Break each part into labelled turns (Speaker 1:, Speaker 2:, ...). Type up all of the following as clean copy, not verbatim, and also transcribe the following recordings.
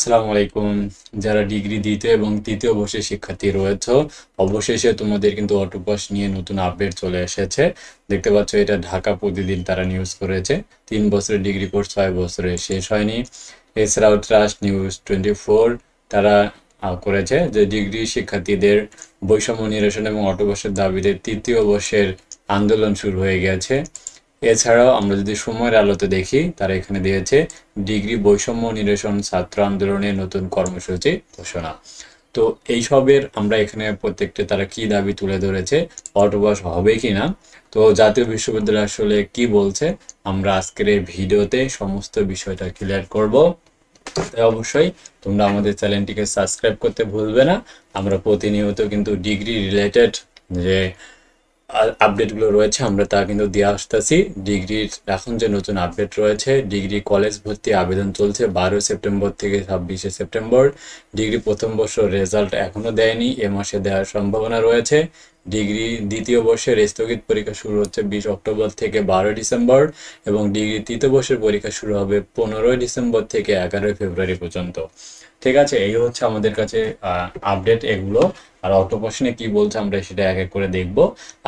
Speaker 1: আসসালামু আলাইকুম। যারা ডিগ্রি দ্বিতীয় এবং তৃতীয় বর্ষের শিক্ষার্থী রয়েছে, অবশেষে তোমাদের কিন্তু অটোপাস নিয়ে নতুন আপডেট চলে এসেছে। দেখতে পাচ্ছ, এটা ঢাকা প্রতিদিন তারা নিউজ করেছে। 3 বছরের ডিগ্রি কোর্স 6 বছরে শেষ হয়নি। এছাড়াও ট্রাস্ট নিউজ 24 তারা করেছে যে ডিগ্রি শিক্ষার্থীদের বৈষম্য নিরসন এবং অটোপাসের দাবিতে তৃতীয় বর্ষের আন্দোলন শুরু হয়ে গেছে। এছাড়াও আমরা যদি সময়ের আলোতে দেখি, তারা এখানে দিয়েছে ডিগ্রি বৈষম্য নিরসন ছাত্র আন্দোলনের নতুন কর্মসূচি ঘোষণা। তো এইসবের আমরা এখানে প্রত্যেকটা তারা কি দাবি তুলে ধরেছে, অটোপাস হবে কিনা, তো জাতীয় বিশ্ববিদ্যালয় আসলে কি বলছে, আমরা আজকের এই ভিডিওতে সমস্ত বিষয়টা ক্লিয়ার করব। তাই অবশ্যই তোমরা আমাদের চ্যানেলটিকে সাবস্ক্রাইব করতে ভুলবে না। আমরা প্রতিনিয়ত কিন্তু ডিগ্রি রিলেটেড যে আপডেটগুলো রয়েছে আমরা তা কিন্তু দিয়ে আসতেছি। ডিগ্রির এখন যে নতুন আপডেট রয়েছে, ডিগ্রি কলেজ ভর্তি আবেদন চলছে 12 সেপ্টেম্বর থেকে 26 সেপ্টেম্বর। ডিগ্রি প্রথম বর্ষ রেজাল্ট এখনো দেয়নি, এ মাসে দেওয়ার সম্ভাবনা রয়েছে। ডিগ্রি দ্বিতীয় বর্ষের স্থগিত পরীক্ষা শুরু হচ্ছে 20 অক্টোবর থেকে 12 ডিসেম্বর, এবং ডিগ্রি তৃতীয় বর্ষের পরীক্ষা শুরু হবে 15 ডিসেম্বর থেকে 11 ফেব্রুয়ারি পর্যন্ত। ঠিক আছে, এই হচ্ছে আমাদের কাছে আপডেট এগুলো। আর অক্টোপাস নিয়ে কি বলছে আমরা সেটা এক এক করে দেখব।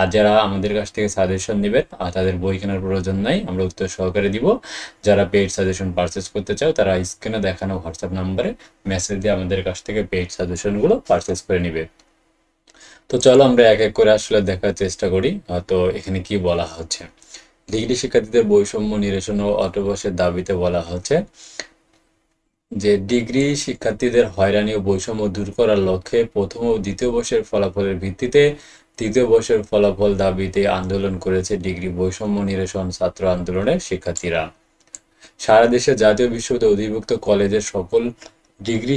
Speaker 1: আর যারা আমাদের কাছ থেকে সাজেশন নেবেন তাদের বই কেনার প্রয়োজন নাই, আমরা উত্তর সহকারে দিব। যারা পেইড সাজেশন পারচেস করতে চাও তারা স্ক্রিনে দেখানো হোয়াটসঅ্যাপ নাম্বারে মেসেজ দিয়ে আমাদের কাছ থেকে পেইড সাজেশনগুলো পারচেস করে নিবে। তো চলো আমরা এক এক করে আসলে দেখার চেষ্টা করি। তো এখানে কি বলা হচ্ছে, ডিগ্রি শিক্ষার্থীদের বৈষম্য নিরসন ও অটোপাসের দাবিতে বলা হচ্ছে যে ডিগ্রি শিক্ষার্থীদের হয়রানি ও বৈষম্য দূর করার লক্ষ্যে প্রথম ও দ্বিতীয় বর্ষের ফলাফলের ভিত্তিতে তৃতীয় বর্ষের ফলাফল দাবিতে আন্দোলন করেছে ডিগ্রি বৈষম্য নিরসন ছাত্র আন্দোলনের শিক্ষার্থীরা। সারা দেশে জাতীয় বিশ্ববিদ্যালয় অধিভুক্ত কলেজের সকল ডিগ্রি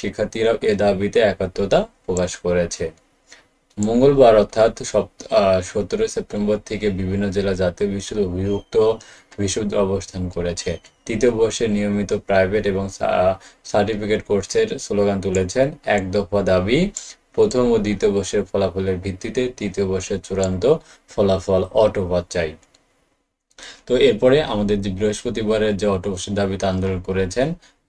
Speaker 1: শিক্ষার্থীরা এ দাবিতে একাত্মতা প্রকাশ করেছে। মঙ্গলবার অর্থাৎ 17 সেপ্টেম্বর থেকে বিভিন্ন জেলা জাতীয় বিশ্ববিদ্যালয় অধিভুক্ত বিশ্ববিদ্যালয় অবস্থান করেছে। তৃতীয় বর্ষের নিয়মিত প্রাইভেট এবং সার্টিফিকেট কোর্সের স্লোগান তুলেছেন। এক দফা দাবি, প্রথম ও দ্বিতীয় বর্ষের ফলাফলের ভিত্তিতে তৃতীয় বর্ষের চূড়ান্ত ফলাফল অটোপাস চাই। তো এরপরে আমাদের যে বৃহস্পতিবারের যে অটোপাসের দাবিতে আন্দোলন করেছেন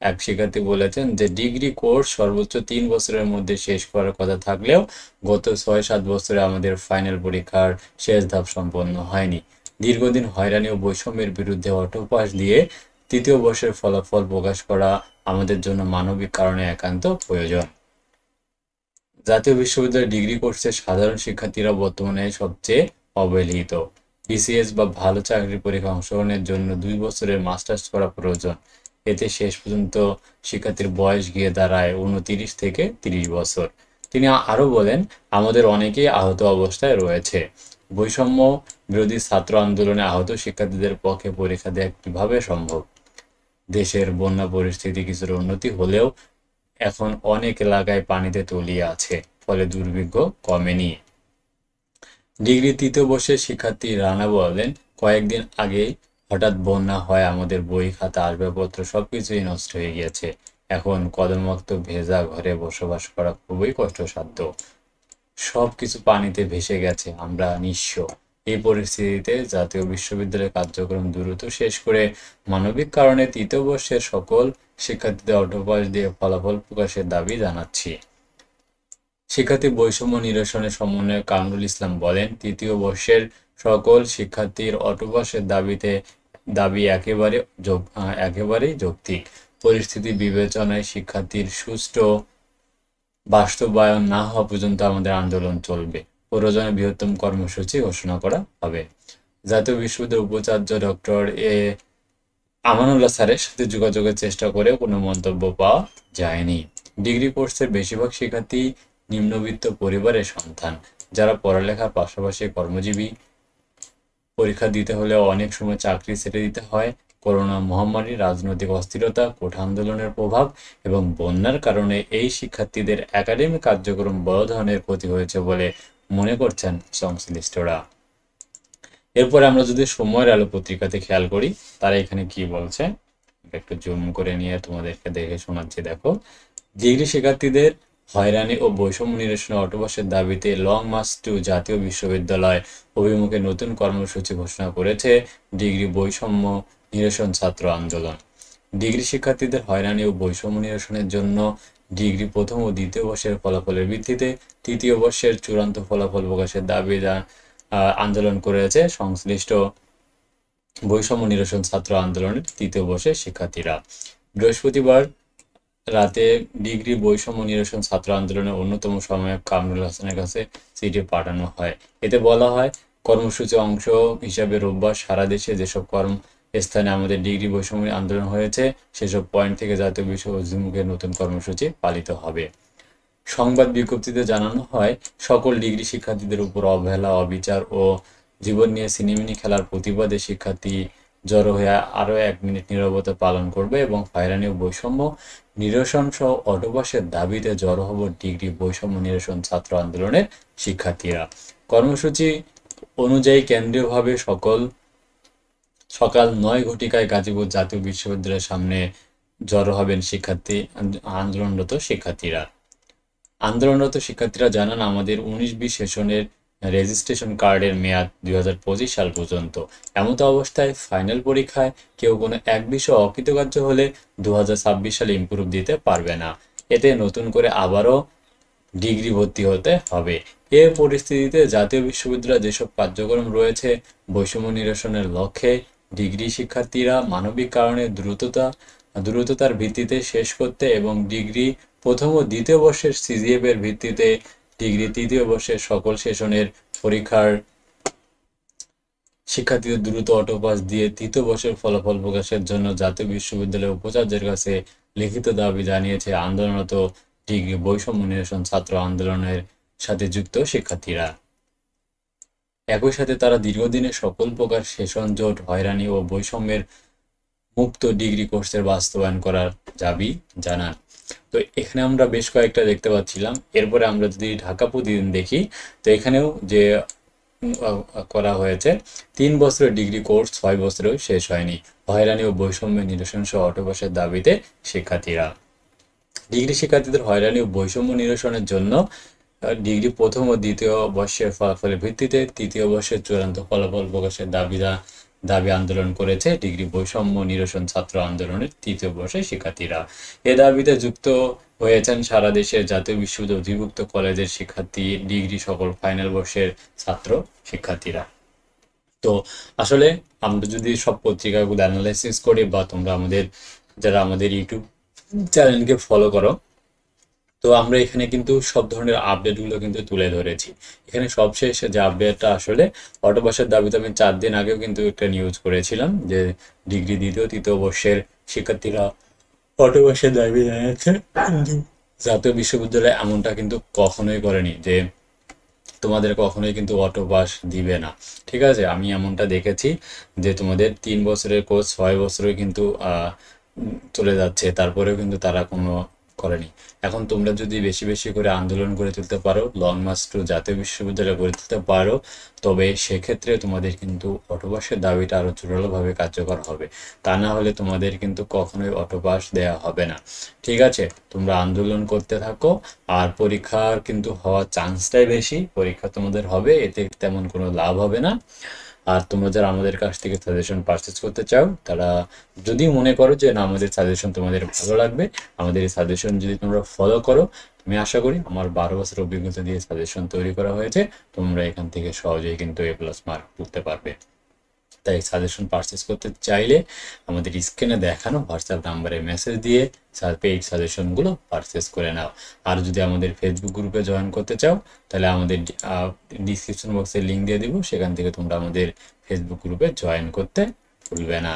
Speaker 1: এক শিক্ষার্থী বলেছেন যে ডিগ্রি কোর্স সর্বোচ্চ 3 বছরের মধ্যে শেষ করার কথা থাকলেও গত 6-7 বছরে আমাদের ফাইনাল পরীক্ষার শেষ ধাপ সম্পন্ন হয়নি। দীর্ঘদিন হয়রানি ও বৈষম্যের বিরুদ্ধে অটোপাস দিয়ে তৃতীয় বর্ষের ফলাফল প্রকাশ করা আমাদের জন্য মানবিক কারণে একান্ত প্রয়োজন। জাতীয় বিশ্ববিদ্যালয়ের ডিগ্রি কোর্সের সাধারণ শিক্ষার্থীরা বর্তমানে সবচেয়ে অবহেলিত। বিসিএস বা ভালো চাকরির পরীক্ষায় অংশগ্রহণের জন্য 2 বছরের মাস্টার্স করা প্রয়োজন। এতে শেষ পর্যন্ত শিক্ষার্থীর বয়স গিয়ে দাঁড়ায় 29 থেকে 30 বছর। তিনি আরও বলেন, আমাদের অনেকেই আহত অবস্থায় রয়েছে। বৈষম্য বিরোধী ছাত্র আন্দোলনে আহত শিক্ষার্থীদের পক্ষে পরীক্ষা দেওয়া কিভাবে সম্ভব? দেশের বন্যা পরিস্থিতি কিছুটা উন্নতি হলেও এখন অনেক এলাকায় পানিতে তলিয়ে আছে, ফলে দুর্ভিক্ষ কমেনি। ডিগ্রি তৃতীয় বর্ষের শিক্ষার্থী রানা বলেন, কয়েকদিন আগেই হঠাৎ বন্যা হয়, আমাদের বই খাতা আসবাবপত্র সবকিছুই নষ্ট হয়ে গিয়েছে। এখন কদমক্ত ভেজা ঘরে বসবাস করা খুবই কষ্টসাধ্য। সবকিছু পানিতে ভেসে গেছে, আমরা নিঃস্ব। এই পরিস্থিতিতে জাতীয় বিশ্ববিদ্যালয়ের কার্যক্রম দ্রুত শেষ করে মানবিক কারণে তৃতীয় বর্ষের সকল শিক্ষার্থীদের অটোপাস দিয়ে ফলাফল প্রকাশের দাবি জানাচ্ছি। শিক্ষার্থী বৈষম্য নিরসনের সমন্বয়ক কামরুল ইসলাম বলেন, তৃতীয় বর্ষের সকল শিক্ষার্থীর অটোপাসের দাবি একেবারেই যৌক্তিক। পরিস্থিতি বিবেচনায় শিক্ষার্থীর সুষ্ঠু বাস্তবায়ন না হওয়া পর্যন্ত আমাদের আন্দোলন চলবে। প্রয়োজনে বৃহত্তম কর্মসূচি ঘোষণা করা হবে। জাতীয় বিশ্ববিদ্যালয়ের উপাচার্য ডক্টর আমানুল্লাহ স্যারের সাথে যোগাযোগের চেষ্টা করেও কোনো মন্তব্য পাওয়া যায়নি। ডিগ্রি কোর্সের বেশিরভাগ শিক্ষার্থী নিম্নবিত্ত পরিবারের সন্তান, যারা পড়ালেখার পাশাপাশি কর্মজীবী। পরীক্ষা দিতে হলেও অনেক সময় চাকরি ছেড়ে দিতে হয়। করোনা মহামারী, রাজনৈতিক অস্থিরতা, কোঠা আন্দোলনের প্রভাব এবং বন্যার কারণে এই শিক্ষার্থীদের একাডেমিক কার্যক্রম বড় ধরনের ক্ষতি হয়েছে বলে মনে করছেন সংশ্লিষ্টরা। এরপরে আমরা যদি সময়ের আলো পত্রিকাতে খেয়াল করি, তারা এখানে কি বলছে একটু জুম করে নিয়ে তোমাদেরকে দেখে শোনাচ্ছি। দেখো, ডিগ্রি শিক্ষার্থীদের হয়রানি ও বৈষম্য নিরসনে অটোপাসের দাবিতে লং মার্চ টু জাতীয় বিশ্ববিদ্যালয় অভিমুখে নতুন কর্মসূচি ঘোষণা করেছে ডিগ্রি বৈষম্য নিরসন ছাত্র আন্দোলন। ডিগ্রি শিক্ষার্থীদের হয়রানি ও বৈষম্য নিরসনের জন্য ডিগ্রি প্রথম ও দ্বিতীয় বর্ষের ফলাফলের ভিত্তিতে তৃতীয় বর্ষের চূড়ান্ত ফলাফল প্রকাশের দাবি আন্দোলন করেছে সংশ্লিষ্ট বৈষম্য নিরসন ছাত্র আন্দোলনের তৃতীয় বর্ষের শিক্ষার্থীরা। বৃহস্পতিবার রাতে ডিগ্রি বৈষম্য নিরসন ছাত্র আন্দোলনের অন্যতম সহায়ক কামরুল হাসানের কাছে চিঠি পাঠানো হয়। এতে বলা হয়, কর্মসূচি অংশ হিসাবে রোববার সারা দেশে যেসব স্থানে আমাদের ডিগ্রি বৈষম্য আন্দোলন হয়েছে সেসব পয়েন্ট থেকে জাতীয় বিষয় অভিমুখে নতুন কর্মসূচি পালিত হবে। সংবাদ বিজ্ঞপ্তিতে জানানো হয়, সকল ডিগ্রি শিক্ষার্থীদের উপর অবহেলা, অবিচার ও জীবন নিয়ে ছিনিমিনি খেলার প্রতিবাদে শিক্ষার্থী জড়ো হয়ে আরও 1 মিনিট নীরবতা পালন করবে এবং হয়রানি ও বৈষম্য নিরসন সহ অটোপাসের দাবিতে জড়ো হব ডিগ্রি বৈষম্য নিরসন ছাত্র আন্দোলনের শিক্ষার্থীরা। কর্মসূচি অনুযায়ী কেন্দ্রীয়ভাবে সকাল 9 ঘটিকায় গাজীপুর জাতীয় বিশ্ববিদ্যালয়ের সামনে জড়ো হবেন আন্দোলনরত শিক্ষার্থীরা জানান, আমাদের 19-20 সেশনের রেজিস্ট্রেশন কার্ডের মেয়াদ 2025 সাল পর্যন্ত। এমতো অবস্থায় ফাইনাল পরীক্ষায় কেউ কোনো এক বিষয় অকৃতকার্য হলে 2026 সালে ইমপ্রুভ দিতে পারবে না। এতে নতুন করে আবারও ডিগ্রি ভর্তি হতে হবে। এ পরিস্থিতিতে জাতীয় বিশ্ববিদ্যালয়ে যেসব কার্যক্রম রয়েছে বৈষম্য নিরসনের লক্ষ্যে ডিগ্রি শিক্ষার্থীরা মানবিক কারণে দ্রুততার ভিত্তিতে শেষ করতে এবং ডিগ্রি প্রথম ও দ্বিতীয় বর্ষের সিজিএফ এর ভিত্তিতে ডিগ্রি তৃতীয় বর্ষের সকল সেশনের পরীক্ষার শিক্ষার্থীদের দ্রুত অটোপাস দিয়ে তৃতীয় বর্ষের ফলাফল প্রকাশের জন্য জাতীয় বিশ্ববিদ্যালয়ের উপাচার্যের কাছে লিখিত দাবি জানিয়েছে আন্দোলনরত ডিগ্রি বৈষম্য নিরসন ছাত্র আন্দোলনের সাথে যুক্ত শিক্ষার্থীরা। একই সাথে তারা দীর্ঘদিনের সকল প্রকার সেশন জোট, হয়রানি ও বৈষম্যের মুক্ত ডিগ্রি কোর্সের বাস্তবায়ন করার দাবি জানান। তো এখানে আমরা বেশ কয়েকটা দেখতে পাচ্ছিলাম। এরপরে আমরা যদি ঢাকা প্রতিদিন দেখি, তো এখানেও যে করা হয়েছে 3 বছরের ডিগ্রি কোর্স 6 বছরেও শেষ হয়নি, হয়রানি ও বৈষম্য নিরসন সহ অটোপাসের দাবিতে শিক্ষার্থীরা। ডিগ্রি শিক্ষার্থীদের হয়রানি ও বৈষম্য নিরসনের জন্য ডিগ্রি প্রথম ও দ্বিতীয় বর্ষের ফলাফলের ভিত্তিতে তৃতীয় বর্ষের চূড়ান্ত ফলাফল প্রকাশের দাবি আন্দোলন করেছে ডিগ্রি বৈষম্য নিরসন ছাত্র আন্দোলনের তৃতীয় বর্ষের শিক্ষার্থীরা। এ দাবিতে যুক্ত হয়েছেন সারা দেশের জাতীয় বিশ্ববিদ্যালয় অধিভুক্ত কলেজের শিক্ষার্থী, ডিগ্রি সকল ফাইনাল বর্ষের ছাত্র শিক্ষার্থীরা। তো আসলে আমরা যদি সব পত্রিকাগুলো অ্যানালাইসিস করি বা তোমরা যারা আমাদের ইউটিউব চ্যানেলকে ফলো করো, তো আমরা এখানে কিন্তু সব ধরনের আপডেটগুলো কিন্তু তুলে ধরেছি। এখানে সবশেষ যে আপডেটটা আসলে অটোপাসের দাবিতে আমি 4 দিন আগেও কিন্তু একটা নিউজ করেছিলাম যে ডিগ্রি দ্বিতীয় তৃতীয় বর্ষের শিক্ষার্থীরা অটোপাসের দাবি জানাচ্ছে, কিন্তু জাতীয় বিশ্ববিদ্যালয় এমনটা কিন্তু কখনোই করেনি যে তোমাদের কখনোই কিন্তু অটোপাস দিবে না। ঠিক আছে, আমি এমনটা দেখেছি যে তোমাদের 3 বছরের কোর্স 6 বছরে কিন্তু চলে যাচ্ছে, তারপরেও কিন্তু তারা কোনো করেনি। এখন তোমরা যদি বেশি বেশি করে আন্দোলন করে তুলতে পারো, লং মার্চ টু জাতীয় বিশ্ববিদ্যালয় করে তুলতে পারো, তবে সেক্ষেত্রে তোমাদের কিন্তু অটোপাসের দাবিটা আরো জোরালোভাবে কার্যকর হবে। তা না হলে তোমাদের কিন্তু কখনোই অটোপাস দেয়া হবে না। ঠিক আছে, তোমরা আন্দোলন করতে থাকো, আর পরীক্ষার কিন্তু হওয়ার চান্সটাই বেশি, পরীক্ষা তোমাদের হবে, এতে তেমন কোনো লাভ হবে না। আর তোমরা যারা আমাদের কাছ থেকে সাজেশন পারচেজ করতে চাও, তারা যদি মনে করো যে না আমাদের সাজেশন তোমাদের ভালো লাগবে, আমাদের এই সাজেশন যদি তোমরা ফলো করো, আমি আশা করি আমার 12 বছর অভিজ্ঞতা দিয়ে সাজেশন তৈরি করা হয়েছে, তোমরা এখান থেকে সহজেই কিন্তু A+ মার্ক তুলতে পারবে। তাই সাজেশন পারচেজ করতে চাইলে আমাদের স্ক্রিনে দেখানো হোয়াটসঅ্যাপ নাম্বারে মেসেজ দিয়ে পেইড সাজেশনগুলো পারচেজ করে নাও। আর যদি আমাদের ফেসবুক গ্রুপে জয়েন করতে চাও, তাহলে আমাদের ডিসক্রিপশন বক্সে লিঙ্ক দিয়ে দিব, সেখান থেকে তোমরা আমাদের ফেসবুক গ্রুপে জয়েন করতে ভুলবে না।